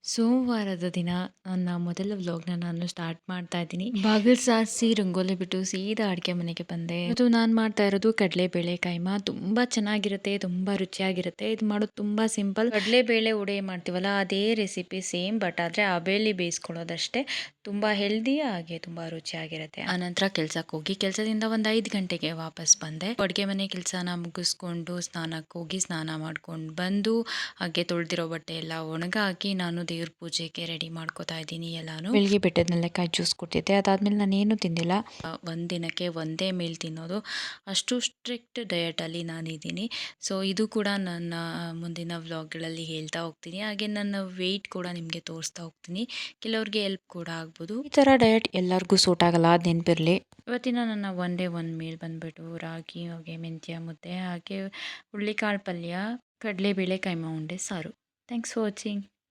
ಸೋಮವಾರದ ದಿನ ನನ್ನ ಮೊದಲ ವ್ಲಾಗ್‌ನ ನಾನು ಸ್ಟಾರ್ಟ್ ಮಾಡ್ತಾ ಇದ್ದೀನಿ. ಬಾಗಿಲು ಸಾರಿಸಿ ರಂಗೋಲಿ ಬಿಟ್ಟು ಸೀದಾ ಅಡುಗೆ ಮನೆಗೆ ಬಂದೆ. ಇವತ್ತು ನಾನು ಮಾಡ್ತಾ ಇರೋದು ಕಡಲೆಬೇಳೆ ಕೈಮಾ. ತುಂಬಾ ಚೆನ್ನಾಗಿರುತ್ತೆ, ತುಂಬಾ ರುಚಿಯಾಗಿರುತ್ತೆ. ಇದು ಮಾಡೋದು ತುಂಬಾ ಸಿಂಪಲ್. ಕಡಲೆಬೇಳೆ ಉಡೆ ಮಾಡ್ತೀವಲ್ಲ ಅದೇ ರೆಸಿಪಿ ಸೇಮ್, ಬಟ್ ಆದರೆ ಹಬೆಯಲ್ಲಿ ಬೇಯಿಸ್ಕೊಳ್ಳೋದಷ್ಟೇ. ತುಂಬಾ ಹೆಲ್ದಿ ಹಾಗೆ ತುಂಬಾ ರುಚಿಯಾಗಿರುತ್ತೆ. ಆನಂತರ ಕೆಲ್ಸಕ್ಕೆ ಹೋಗಿ ಕೆಲಸದಿಂದ ಒಂದು 5 ಗಂಟೆಗೆ ವಾಪಸ್ ಬಂದೆ. ಅಡುಗೆ ಮನೆ ಕೆಲಸನ ಮುಗಿಸ್ಕೊಂಡು ಸ್ನಾನಕ್ಕೆ ಹೋಗಿ ಸ್ನಾನ ಮಾಡ್ಕೊಂಡು ಬಂದು ಹಾಗೆ ತೊಳೆದಿರೋ ಬಟ್ಟೆ ಎಲ್ಲ ಒಣಗಾಕಿ ನಾನು ದೇವ್ರ ಪೂಜೆಗೆ ರೆಡಿ ಮಾಡ್ಕೋತಾ ಇದ್ದೀನಿ ಎಲ್ಲಾನು. ಬೆಳಿಗ್ಗೆ ಬೆಟ್ಟದನೆಲ್ಲ ಕಾಯಿ ಜ್ಯೂಸ್ ಕೊಟ್ಟಿದ್ದೆ. ಅದಾದ್ಮೇಲೆ ನಾನೇನು ತಿಂದಿಲ್ಲ. ಒಂದು ದಿನಕ್ಕೆ ಒಂದೇ ಮೀಲ್ ತಿನ್ನೋದು, ಅಷ್ಟು ಸ್ಟ್ರಿಕ್ಟ್ ಡಯಟಲ್ಲಿ ನಾನಿದ್ದೀನಿ. ಸೊ ಇದು ಕೂಡ ನನ್ನ ಮುಂದಿನ ವ್ಲಾಗ್ಗಳಲ್ಲಿ ಹೇಳ್ತಾ ಹೋಗ್ತೀನಿ. ಹಾಗೆ ನನ್ನ ವೆಯ್ಟ್ ಕೂಡ ನಿಮಗೆ ತೋರಿಸ್ತಾ ಹೋಗ್ತೀನಿ. ಕೆಲವ್ರಿಗೆ ಹೆಲ್ಪ್ ಕೂಡ ಆಗ್ಬೋದು. ಈ ಥರ ಡಯಟ್ ಎಲ್ಲರಿಗೂ ಸೂಟ್ ಆಗಲ್ಲ, ಅದು ನೆನಪಿರಲಿ. ಇವತ್ತಿನ ನನ್ನ ಒಂದು ಮೀಲ್ ಬಂದ್ಬಿಟ್ಟು ರಾಗಿ ಹಾಗೆ ಮೆಂತ್ಯ ಮುದ್ದೆ ಹಾಗೆ ಹುಳ್ಳಿಕಾಳು ಪಲ್ಯ, ಕಡಲೆಬೇಳೆ ಕೈಮಾ ಉಂಡೆ ಸಾರು. Thanks for watching.